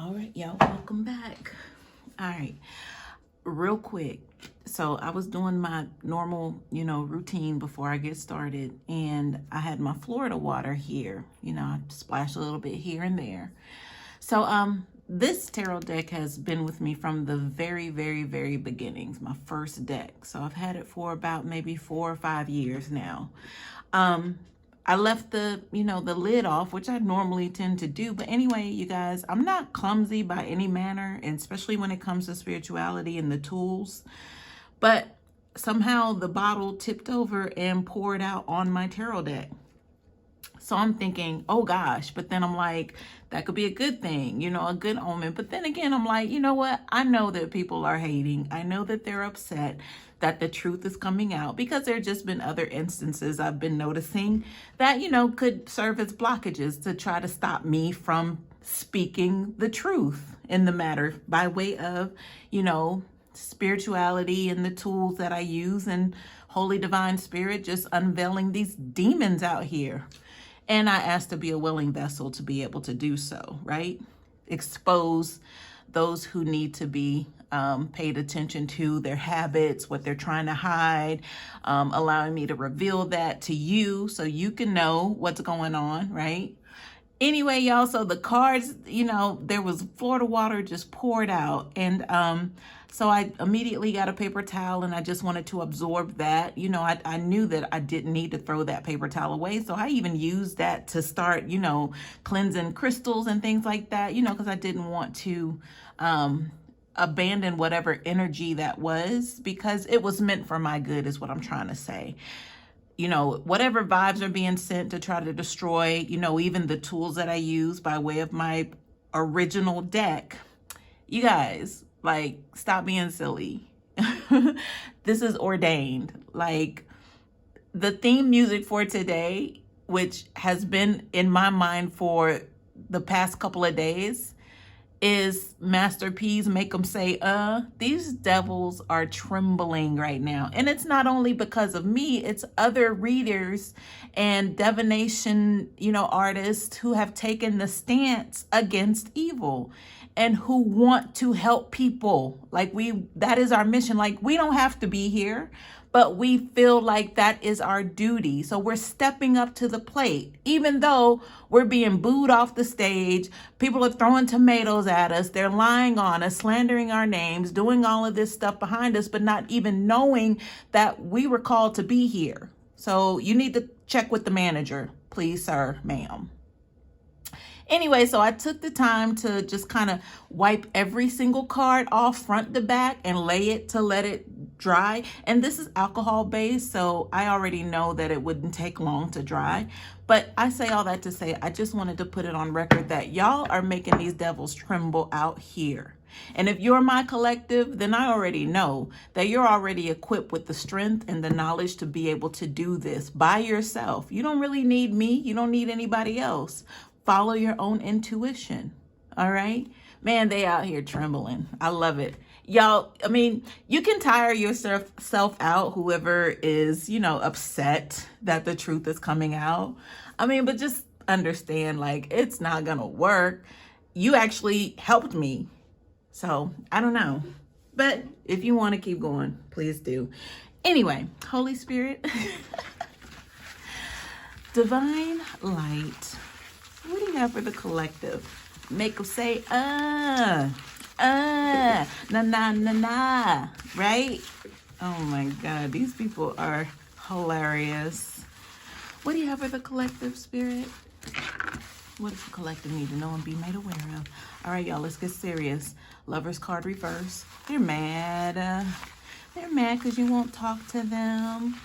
All right, y'all, welcome back. All right, real quick. So I was doing my normal, routine before I get started, and I had my Florida water here. I splashed a little bit here and there. So this tarot deck has been with me from the very, very, very beginnings, my first deck. So I've had it for about maybe 4 or 5 years now. I left the lid off, which I normally tend to do. But anyway, you guys, I'm not clumsy by any manner, and especially when it comes to spirituality and the tools. But somehow the bottle tipped over and poured out on my tarot deck. So I'm thinking, oh gosh, but then I'm like, that could be a good thing, a good omen. But then again, I'm like, you know what? I know that people are hating. I know that they're upset that the truth is coming out, because there have just been other instances I've been noticing that, could serve as blockages to try to stop me from speaking the truth in the matter by way of, spirituality and the tools that I use, and Holy Divine Spirit just unveiling these demons out here. And I asked to be a willing vessel to be able to do so, right? Expose those who need to be paid attention to, their habits, what they're trying to hide, allowing me to reveal that to you so you can know what's going on, right? Anyway, y'all, so the cards, there was Florida water just poured out. And so I immediately got a paper towel, and I just wanted to absorb that. I knew that I didn't need to throw that paper towel away. So I even used that to start, cleansing crystals and things like that, because I didn't want to abandon whatever energy that was, because it was meant for my good is what I'm trying to say. Whatever vibes are being sent to try to destroy, even the tools that I use by way of my original deck. You guys, stop being silly. This is ordained. The theme music for today, which has been in my mind for the past couple of days, is Master P's Make 'Em Say, These devils are trembling right now. And it's not only because of me, it's other readers and divination, artists who have taken the stance against evil and who want to help people. That is our mission. We don't have to be here, but we feel like that is our duty. So we're stepping up to the plate, even though we're being booed off the stage. People are throwing tomatoes at us. They're lying on us, slandering our names, doing all of this stuff behind us, but not even knowing that we were called to be here. So you need to check with the manager, please, sir, ma'am. Anyway, so I took the time to just kind of wipe every single card off front to back and lay it to let it dry. And this is alcohol based, so I already know that it wouldn't take long to dry. But I say all that to say, I just wanted to put it on record that y'all are making these devils tremble out here. And if you're my collective, then I already know that you're already equipped with the strength and the knowledge to be able to do this by yourself. You don't really need me. You don't need anybody else. Follow your own intuition. All right, man, they out here trembling. I love it. Y'all, you can tire yourself out, whoever is, upset that the truth is coming out. But just understand, it's not gonna work. You actually helped me. So I don't know. But if you want to keep going, please do. Anyway, Holy Spirit, divine light, what do you have for the collective? Make them say, na, na, na, na, right? Oh my God, these people are hilarious. What do you have for the collective, Spirit? What does the collective need to know and be made aware of? All right, y'all, let's get serious. Lover's card reverse. They're mad. They're mad because you won't talk to them.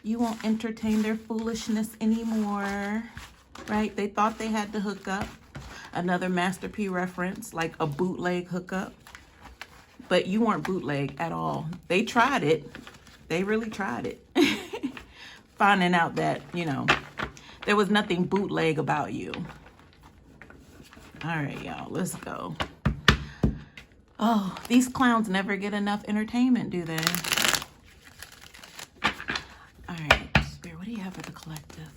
You won't entertain their foolishness anymore. Right? They thought they had to hook up. Another Master P reference, like a bootleg hookup. But you weren't bootleg at all. They tried it. They really tried it. Finding out that, there was nothing bootleg about you. All right, y'all, let's go. Oh, these clowns never get enough entertainment, do they? All right, Spirit, what do you have for the collective?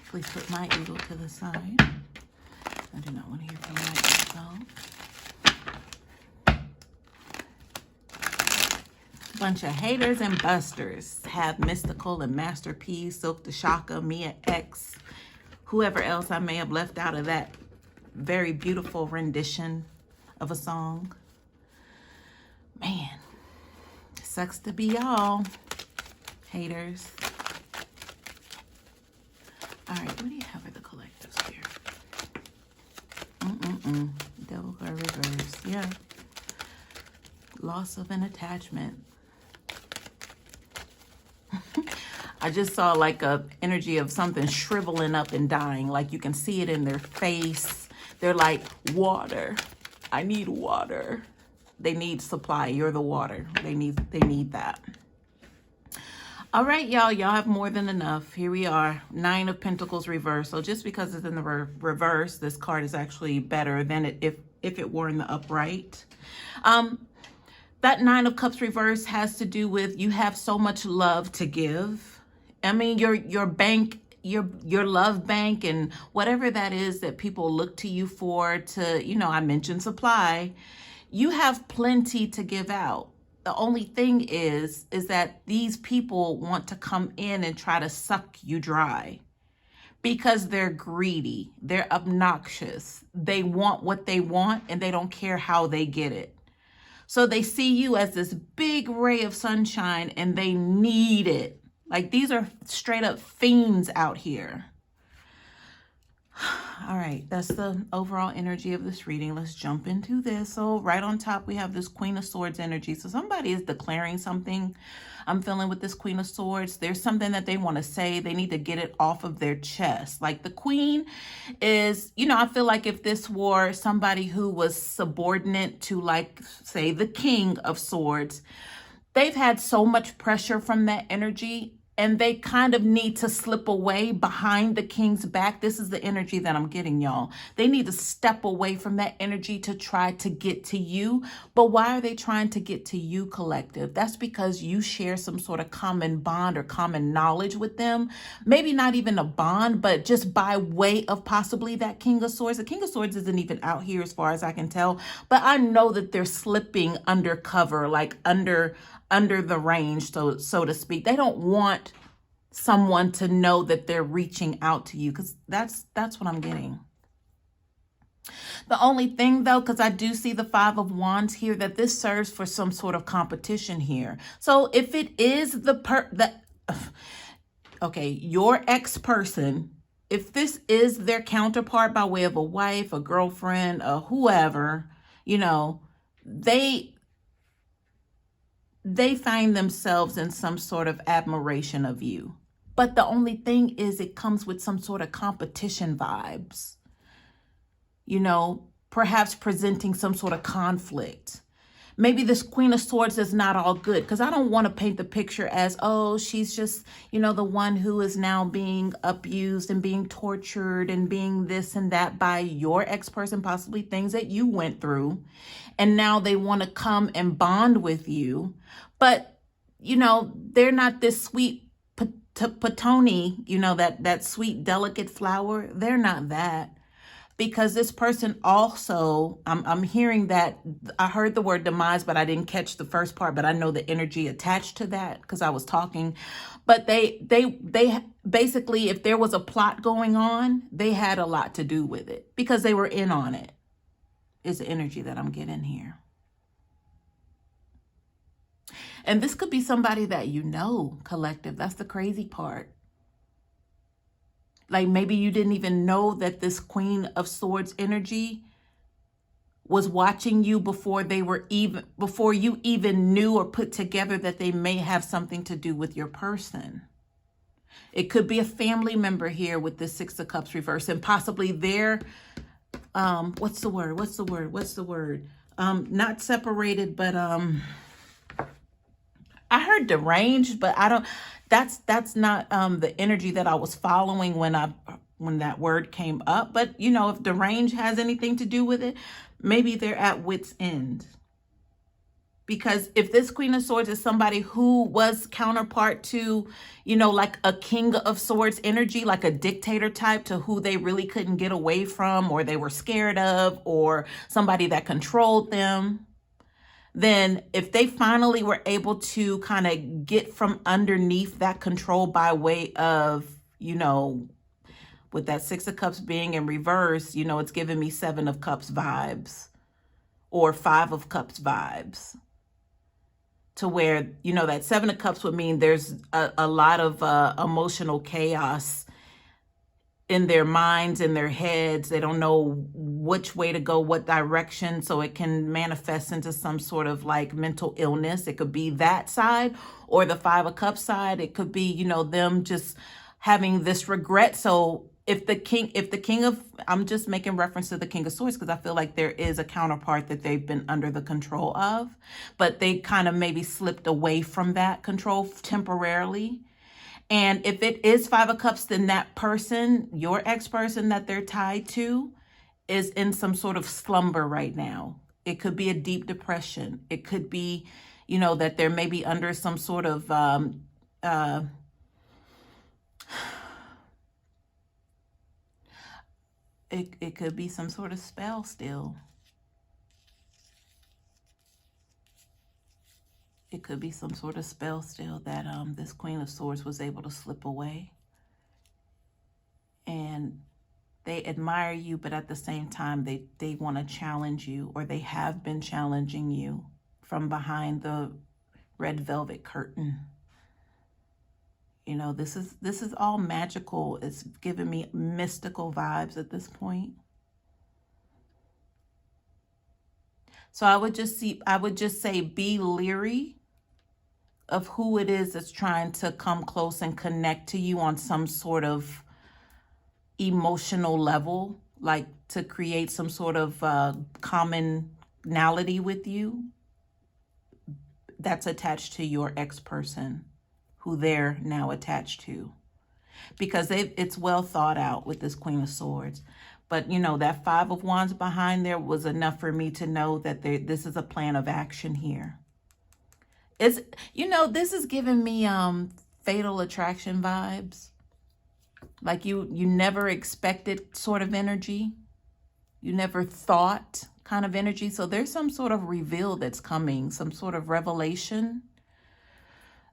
Please put my eagle to the side. I do not want to hear from my eagle. bunch of haters and busters. Have Mystical and Masterpiece, Silk the Shaka, Mia X, whoever else I may have left out of that very beautiful rendition of a song. Man, sucks to be y'all, haters. All right, what do you have for the collectives here? Devil card reverse, yeah. Loss of an attachment. I just saw like a energy of something shriveling up and dying. Like you can see it in their face. They're like, water. I need water. They need supply. You're the water. They need that. All right, y'all. Y'all have more than enough. Here we are. 9 of Pentacles reverse. So just because it's in the reverse, this card is actually better than it if it were in the upright. That 9 of Cups reverse has to do with you have so much love to give. I mean, your bank, your love bank, and whatever that is that people look to you for to, you know, I mentioned supply. You have plenty to give out. The only thing is that these people want to come in and try to suck you dry because they're greedy. They're obnoxious. They want what they want and they don't care how they get it. So they see you as this big ray of sunshine and they need it. Like these are straight up fiends out here. All right, that's the overall energy of this reading. Let's jump into this. So right on top, we have this Queen of Swords energy. So somebody is declaring something. I'm feeling with this Queen of Swords. There's something that they want to say. They need to get it off of their chest. Like the Queen is, you know, I feel like if this were somebody who was subordinate to, like, say, the King of Swords, they've had so much pressure from that energy and they kind of need to slip away behind the King's back. This is the energy that I'm getting, y'all. They need to step away from that energy to try to get to you. But why are they trying to get to you, collective? That's because you share some sort of common bond or common knowledge with them. Maybe not even a bond, but just by way of possibly that King of Swords. The King of Swords isn't even out here as far as I can tell. But I know that they're slipping undercover, like under the range, so to speak. They don't want someone to know that they're reaching out to you, because that's what I'm getting. The only thing though, because I do see the 5 of Wands here, that this serves for some sort of competition here. So if it is your ex-person, if this is their counterpart by way of a wife, a girlfriend, a whoever, you know, they find themselves in some sort of admiration of you. But the only thing is it comes with some sort of competition vibes. You know, perhaps presenting some sort of conflict. Maybe this Queen of Swords is not all good, because I don't want to paint the picture as, oh, she's just, you know, the one who is now being abused and being tortured and being this and that by your ex-person, possibly things that you went through. And now they want to come and bond with you. But, you know, they're not this sweet patoni, you know, that sweet, delicate flower. They're not that. Because this person also, I'm hearing that, I heard the word demise, but I didn't catch the first part, but I know the energy attached to that because I was talking. But they basically, if there was a plot going on, they had a lot to do with it because they were in on it, is the energy that I'm getting here. And this could be somebody that you know, collective. That's the crazy part. Like maybe you didn't even know that this Queen of Swords energy was watching you before you even knew or put together that they may have something to do with your person. It could be a family member here with the 6 of Cups reverse, and possibly their what's the word? Not separated, but I heard deranged, but I don't. That's not the energy that I was following when that word came up. But you know, if deranged has anything to do with it, maybe they're at wit's end. Because if this Queen of Swords is somebody who was counterpart to, you know, like a King of Swords energy, like a dictator type to who they really couldn't get away from, or they were scared of, or somebody that controlled them, then if they finally were able to kind of get from underneath that control by way of, with that Six of Cups being in reverse, it's giving me Seven of Cups vibes or Five of Cups vibes, to where, that Seven of Cups would mean there's a lot of emotional chaos in their minds, in their heads. They don't know which way to go, what direction. So it can manifest into some sort of like mental illness. It could be that side, or the Five of Cups side. It could be, them just having this regret. So if the king of, I'm just making reference to the King of Swords because I feel like there is a counterpart that they've been under the control of, but they kind of maybe slipped away from that control temporarily. And if it is Five of Cups, then that person, your ex-person that they're tied to, is in some sort of slumber right now. It could be a deep depression. It could be, that they're maybe under some sort of it could be some sort of spell still. It could be some sort of spell still that this Queen of Swords was able to slip away. And they admire you, but at the same time, they want to challenge you, or they have been challenging you from behind the red velvet curtain. This is all magical. It's giving me mystical vibes at this point. So I would just say be leery of who it is that's trying to come close and connect to you on some sort of emotional level, like to create some sort of commonality with you that's attached to your ex-person, who they're now attached to, because it's well thought out with this Queen of Swords. But that Five of Wands behind there was enough for me to know that this is a plan of action here. This is giving me Fatal Attraction vibes, like you never expected sort of energy, you never thought kind of energy. So there's some sort of reveal that's coming, some sort of revelation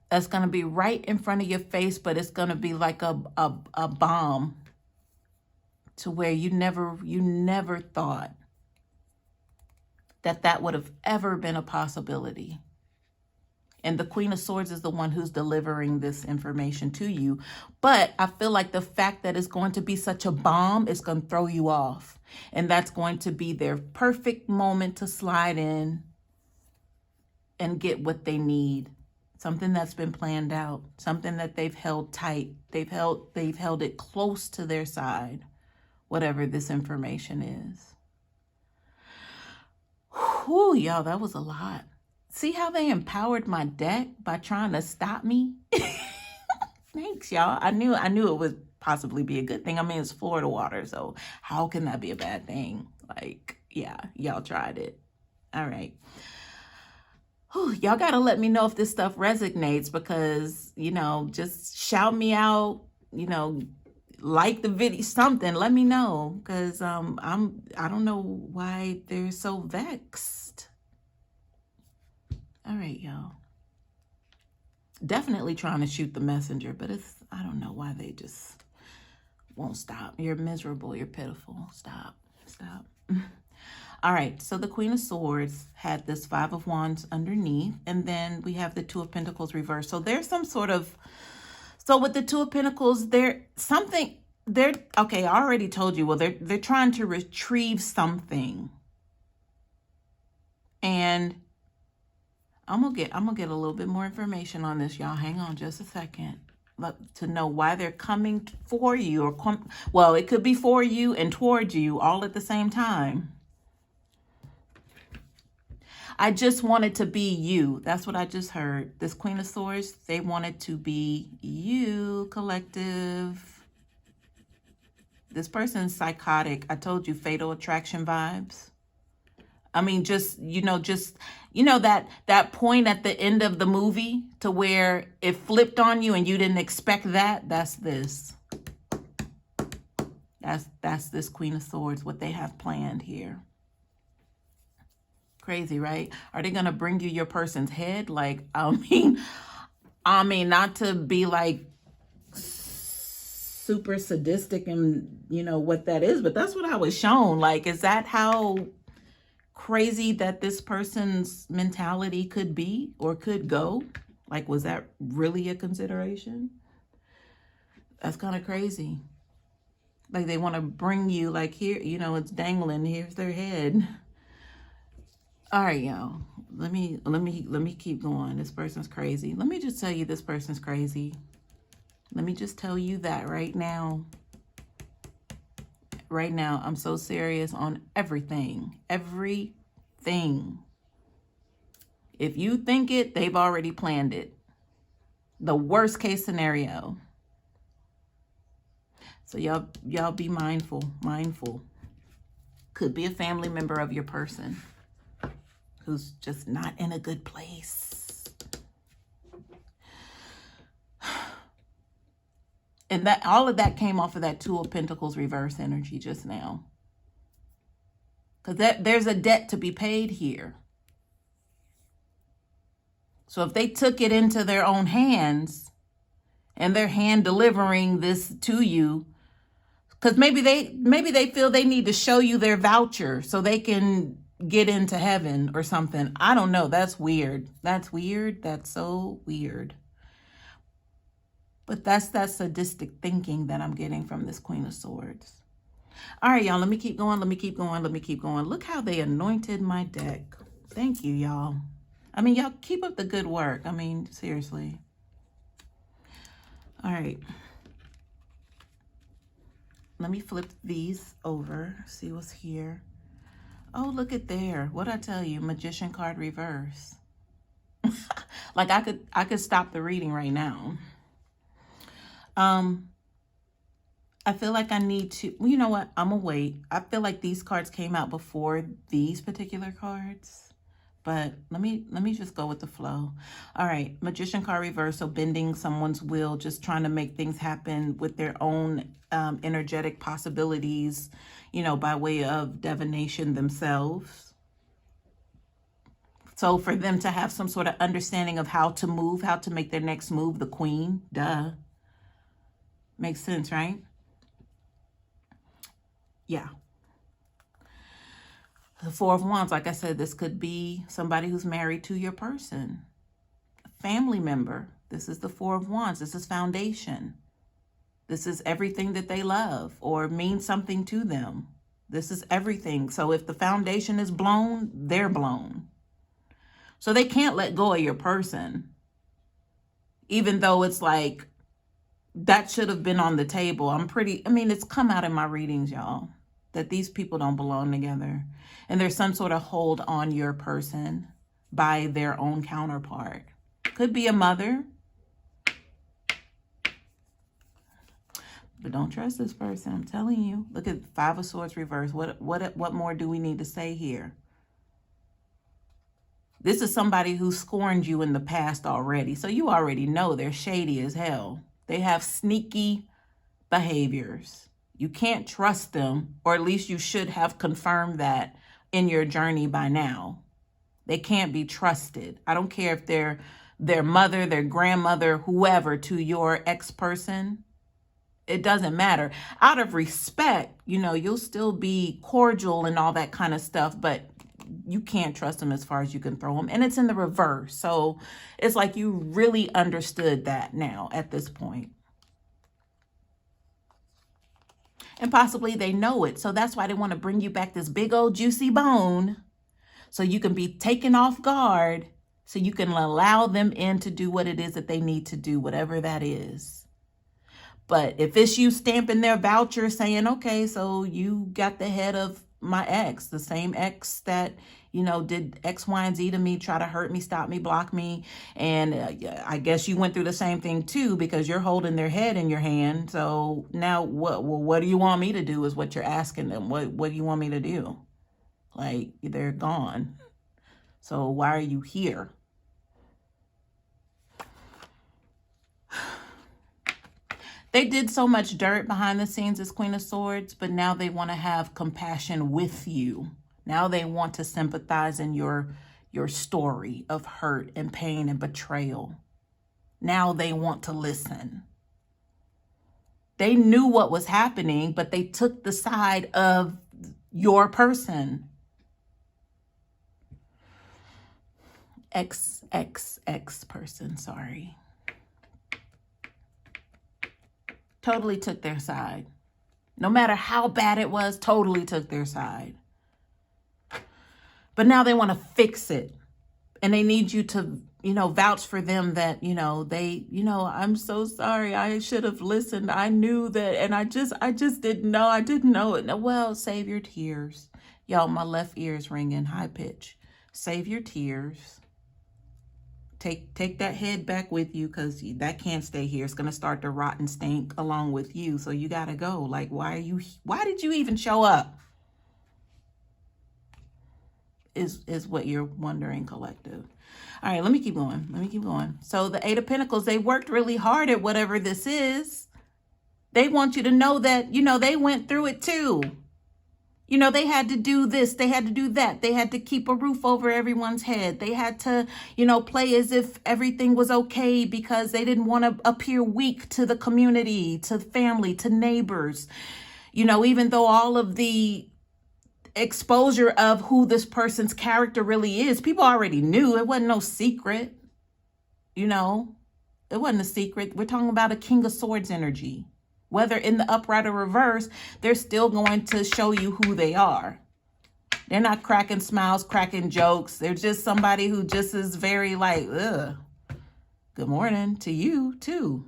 that's going to be right in front of your face, but it's going to be like a bomb, to where you never thought that would have ever been a possibility. And the Queen of Swords is the one who's delivering this information to you. But I feel like the fact that it's going to be such a bomb is going to throw you off. And that's going to be their perfect moment to slide in and get what they need. Something that's been planned out, something that they've held tight. They've held it close to their side, whatever this information is. Whew, y'all, that was a lot. See how they empowered my deck by trying to stop me? Thanks, y'all. I knew it would possibly be a good thing. I mean, it's Florida water, so how can that be a bad thing? Like, yeah, y'all tried it. All right. Y'all got to let me know if this stuff resonates, because, just shout me out, like the video, something, let me know, because I don't know why they're so vexed. All right, y'all. Definitely trying to shoot the messenger, but I don't know why they just won't stop. You're miserable. You're pitiful. Stop. All right. So the Queen of Swords had this Five of Wands underneath, and then we have the Two of Pentacles reversed. So there's some sort of, so with the Two of Pentacles, okay, I already told you, well, they're trying to retrieve something. And I'm gonna get a little bit more information on this, y'all. Hang on just a second, to know why they're coming for you, or well, it could be for you and towards you all at the same time. I just wanted to be you. That's what I just heard. This Queen of Swords, they wanted to be you, collective. This person's psychotic. I told you, Fatal Attraction vibes. I mean, just that point at the end of the movie to where it flipped on you and you didn't expect that. That's this. That's this Queen of Swords, what they have planned here. Crazy, right? Are they going to bring you your person's head? Like, I mean, not to be like super sadistic and what that is, but that's what I was shown. Like, is that how crazy that this person's mentality could be or could go? Like, was that really a consideration? That's kind of crazy. Like, they want to bring you, like, here, it's dangling, here's their head. All right, y'all. Let me keep going. This person's crazy. Let me just tell you this person's crazy. Let me just tell you that right now. Right now, I'm so serious on everything. Everything. If you think it, they've already planned it. The worst case scenario. So y'all be mindful. Could be a family member of your person who's just not in a good place. And that all of that came off of that Two of Pentacles reverse energy just now. Because there's a debt to be paid here. So if they took it into their own hands and they're hand delivering this to you, because maybe they feel they need to show you their voucher so they can get into heaven or something. I don't know. That's weird. That's weird. That's so weird. But that's that sadistic thinking that I'm getting from this Queen of Swords. All right, y'all. Let me keep going. Look how they anointed my deck. Thank you, y'all. I mean, y'all keep up the good work. I mean, seriously. All right. Let me flip these over. See what's here. Oh, look at there. What'd I tell you? Magician card reverse. Like I could stop the reading right now. I feel like I need to, well, you know what? I'm gonna wait. I feel like these cards came out before these particular cards. But let me just go with the flow. All right, Magician card reverse, so bending someone's will, just trying to make things happen with their own energetic possibilities, by way of divination themselves. So for them to have some sort of understanding of how to move, how to make their next move, the Queen, duh. Makes sense, right? Yeah. The Four of Wands, like I said, this could be somebody who's married to your person. A family member. This is the Four of Wands. This is foundation. This is everything that they love or means something to them. This is everything. So if the foundation is blown, they're blown. So they can't let go of your person. Even though it's like, that should have been on the table. It's come out in my readings, y'all, that these people don't belong together. And there's some sort of hold on your person by their own counterpart. Could be a mother. But don't trust this person, I'm telling you. Look at Five of Swords reverse. What more do we need to say here? This is somebody who scorned you in the past already. So you already know they're shady as hell. They have sneaky behaviors. You can't trust them, or at least you should have confirmed that in your journey by now. They can't be trusted. I don't care if they're their mother, their grandmother, whoever to your ex-person. It doesn't matter. Out of respect, you'll still be cordial and all that kind of stuff, but you can't trust them as far as you can throw them. And it's in the reverse. So it's like you really understood that now at this point. And possibly they know it. So that's why they want to bring you back this big old juicy bone so you can be taken off guard, so you can allow them in to do what it is that they need to do, whatever that is. But if it's you stamping their voucher saying, okay, so you got the head of my ex, the same ex that, did X, Y, and Z to me, try to hurt me, stop me, block me. And I guess you went through the same thing too, because you're holding their head in your hand. So now what do you want me to do is what you're asking them. What do you want me to do? Like, they're gone. So why are you here? They did so much dirt behind the scenes as Queen of Swords, but now they want to have compassion with you. Now they want to sympathize in your story of hurt and pain and betrayal. Now they want to listen. They knew what was happening, but they took the side of your person. XXX person, sorry. Totally took their side. No matter how bad it was, totally took their side. But now they want to fix it. And they need you to, vouch for them that, I'm so sorry. I should have listened. I knew that. And I just didn't know. I didn't know it. Well, save your tears. Y'all, my left ear is ringing high pitch. Save your tears. Take that head back with you, because that can't stay here. It's going to start to rot and stink along with you. So you got to go. Like, why did you even show up? Is what you're wondering, collective. All right, let me keep going. So the Eight of Pentacles, they worked really hard at whatever this is. They want you to know that, they went through it too. They had to do this. They had to do that. They had to keep a roof over everyone's head. They had to, play as if everything was okay because they didn't want to appear weak to the community, to family, to neighbors. Even though all of the exposure of who this person's character really is, people already knew. It wasn't no secret. It wasn't a secret. We're talking about a King of Swords energy. Whether in the upright or reverse, they're still going to show you who they are. They're not cracking smiles, cracking jokes. They're just somebody who just is very like, ugh, good morning to you too,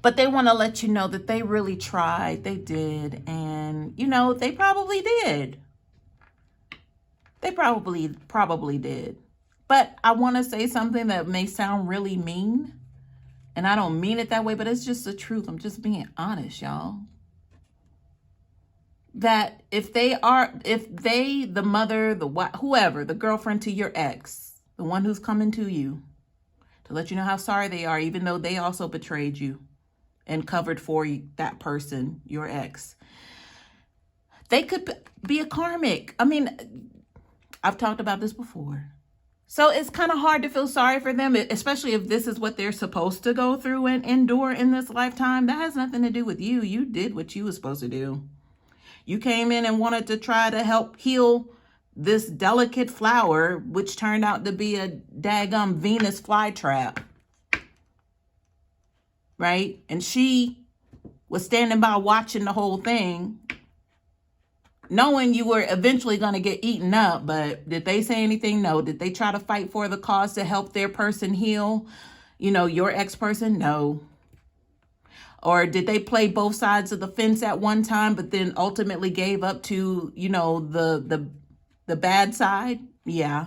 But they want to let you know that they really tried. They did. And, they probably did. They probably did. But I want to say something that may sound really mean. And I don't mean it that way, but it's just the truth. I'm just being honest, y'all. That if they, the mother, the wife, whoever, the girlfriend to your ex, the one who's coming to you to let you know how sorry they are, even though they also betrayed you and covered for that person, your ex, they could be a karmic. I mean, I've talked about this before. So it's kind of hard to feel sorry for them, especially if this is what they're supposed to go through and endure in this lifetime. That has nothing to do with you. You did what you were supposed to do. You came in and wanted to try to help heal this delicate flower, which turned out to be a daggum Venus flytrap. Right? And she was standing by watching the whole thing, knowing you were eventually going to get eaten up. But did they say anything? No. Did they try to fight for the cause to help their person heal? Your ex-person? No. Or did they play both sides of the fence at one time, but then ultimately gave up to, the bad side? Yeah.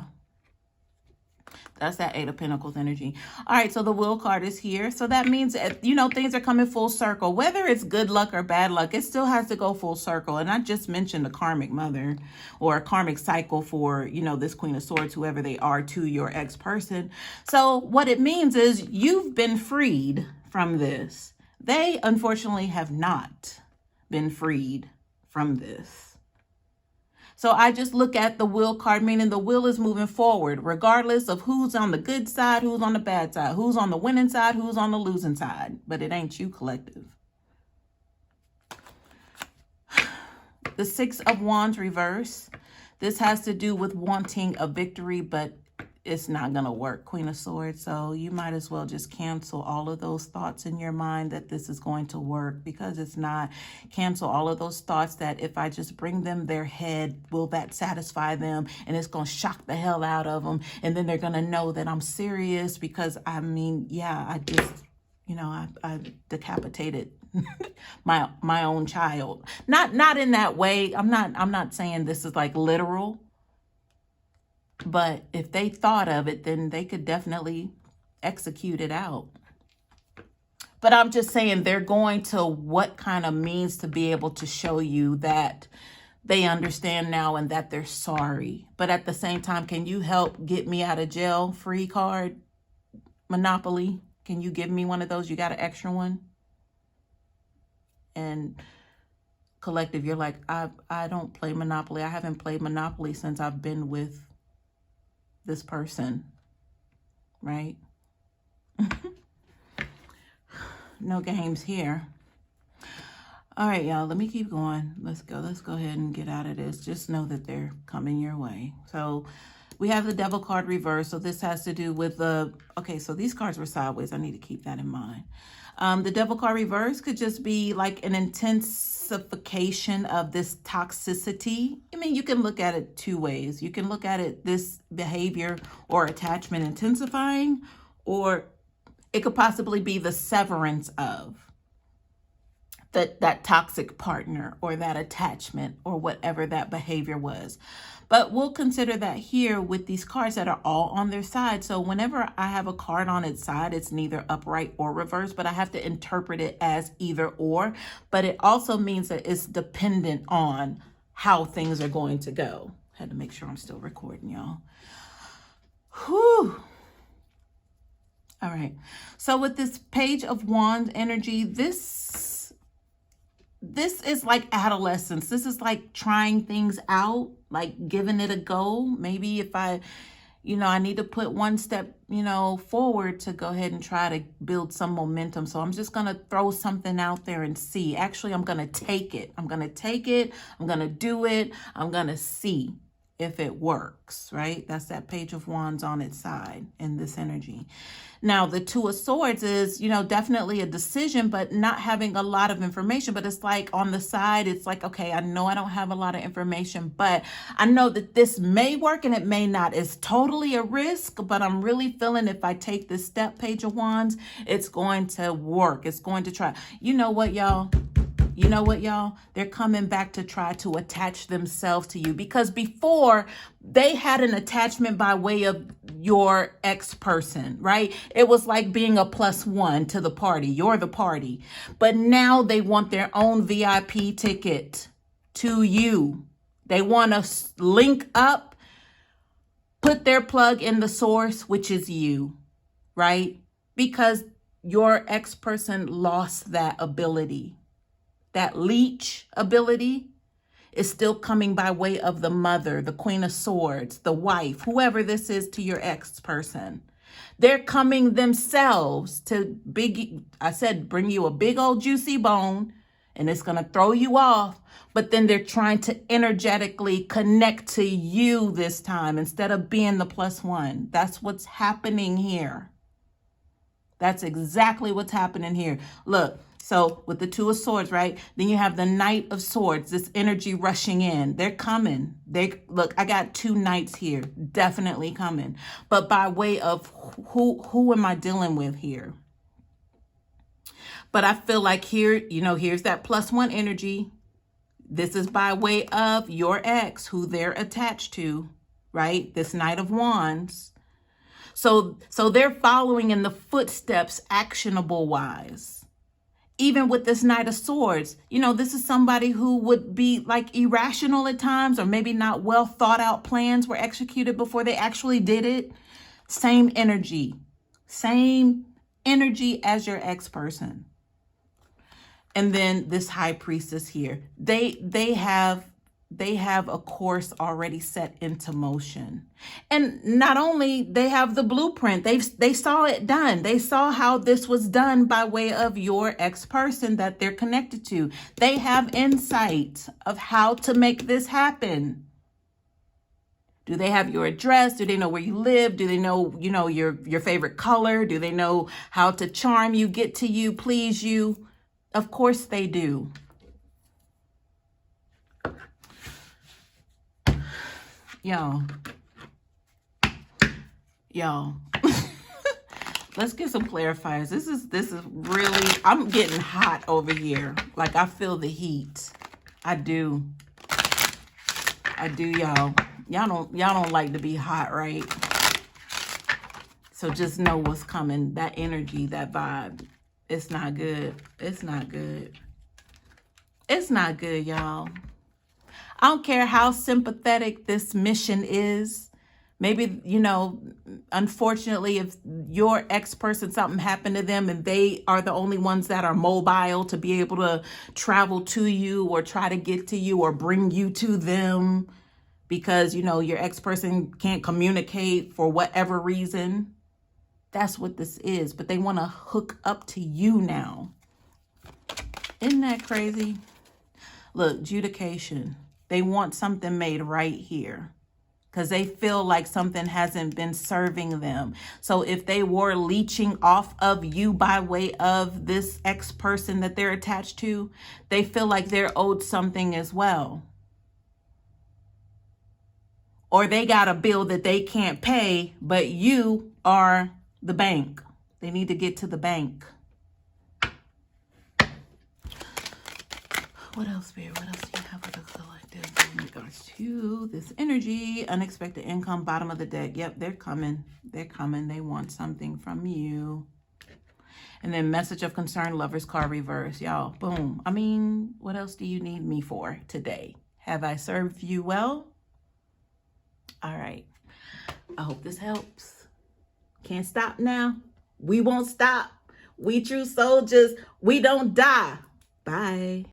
That's that Eight of Pentacles energy. All right, so the Will card is here. So that means, things are coming full circle. Whether it's good luck or bad luck, it still has to go full circle. And I just mentioned the karmic mother or a karmic cycle for, this Queen of Swords, whoever they are to your ex-person. So what it means is you've been freed from this. They, unfortunately, have not been freed from this. So I just look at the Will card, meaning the will is moving forward, regardless of who's on the good side, who's on the bad side, who's on the winning side, who's on the losing side. But it ain't you, collective. The Six of Wands reverse. This has to do with wanting a victory, but it's not going to work, Queen of Swords. So you might as well just cancel all of those thoughts in your mind that this is going to work, because it's not. Cancel all of those thoughts that if I just bring them their head, will that satisfy them? And it's going to shock the hell out of them. And then they're going to know that I'm serious, because I just, I decapitated my own child. Not in that way. I'm not saying this is like literal. But if they thought of it, then they could definitely execute it out. But I'm just saying they're going to what kind of means to be able to show you that they understand now and that they're sorry. But at the same time, can you help get me out of jail free card? Monopoly. Can you give me one of those? You got an extra one? And collective, you're like, I don't play Monopoly. I haven't played Monopoly since I've been with this person, right? No games here. All right, y'all, let me keep going. Let's go ahead and get out of this. Just know that they're coming your way. So we have the Devil card reversed. So this has to do with okay, so these cards were sideways. I need to keep that in mind. The Devil card reverse could just be like an intensification of this toxicity. I mean, you can look at it two ways. You can look at it, this behavior or attachment intensifying, or it could possibly be the severance of that toxic partner or that attachment or whatever that behavior was. But we'll consider that here with these cards that are all on their side. So whenever I have a card on its side, it's neither upright or reversed, but I have to interpret it as either or. But it also means that it's dependent on how things are going to go. Had to make sure I'm still recording, y'all. Whew. All right. So with this Page of Wands energy, this is like adolescence. This is like trying things out, like giving it a go. Maybe if I need to put one step, forward to go ahead and try to build some momentum. So I'm just going to throw something out there and see. Actually, I'm going to take it. I'm going to take it. I'm going to do it. I'm going to see if it works, right? That's that Page of Wands on its side in this energy. Now, the Two of Swords is, definitely a decision, but not having a lot of information. But it's like on the side, it's like, okay, I know I don't have a lot of information, but I know that this may work and it may not. It's totally a risk, but I'm really feeling if I take this step, Page of Wands, it's going to work. It's going to try. You know what, y'all? They're coming back to try to attach themselves to you, because before they had an attachment by way of your ex-person, right? It was like being a +1 to the party. You're the party. But now they want their own VIP ticket to you. They want to link up, put their plug in the source, which is you, right? Because your ex-person lost that ability. That leech ability is still coming by way of the mother, the Queen of Swords, the wife, whoever this is to your ex-person. They're coming themselves to bring you a big old juicy bone, and it's going to throw you off. But then they're trying to energetically connect to you this time instead of being the +1. That's what's happening here. That's exactly what's happening here. Look. So with the Two of Swords, right? Then you have the Knight of Swords, this energy rushing in. They're coming. Look, I got 2 knights here, definitely coming. But by way of who am I dealing with here? But I feel like here, here's that +1 energy. This is by way of your ex, who they're attached to, right? This Knight of Wands. So they're following in the footsteps, actionable wise. Even with this Knight of Swords, this is somebody who would be like irrational at times, or maybe not well thought out plans were executed before they actually did it. Same energy as your ex-person. And then this High Priestess here, they have a course already set into motion. And not only they have the blueprint, they saw it done. They saw how this was done by way of your ex-person that they're connected to. They have insight of how to make this happen. Do they have your address? Do they know where you live? Do they know, your favorite color? Do they know how to charm you, get to you, please you? Of course they do. Y'all, let's get some clarifiers. This is really, I'm getting hot over here. Like, I feel the heat. I do, y'all. Y'all don't like to be hot, right? So just know what's coming. That energy, that vibe. It's not good. It's not good. It's not good, y'all. I don't care how sympathetic this mission is. Maybe, you know, unfortunately, if your ex-person, something happened to them and they are the only ones that are mobile to be able to travel to you or try to get to you or bring you to them because, you know, your ex-person can't communicate for whatever reason. That's what this is. But they want to hook up to you now. Isn't that crazy? Look, adjudication. They want something made right here because they feel like something hasn't been serving them. So if they were leeching off of you by way of this ex-person that they're attached to, they feel like they're owed something as well. Or they got a bill that they can't pay, but you are the bank. They need to get to the bank. What else, Spirit? What else do you have for the collective in regards to this energy? Unexpected income, bottom of the deck. Yep, they're coming. They're coming. They want something from you. And then message of concern, Lover's card reverse. Y'all, boom. I mean, what else do you need me for today? Have I served you well? All right. I hope this helps. Can't stop now. We won't stop. We true soldiers. We don't die. Bye.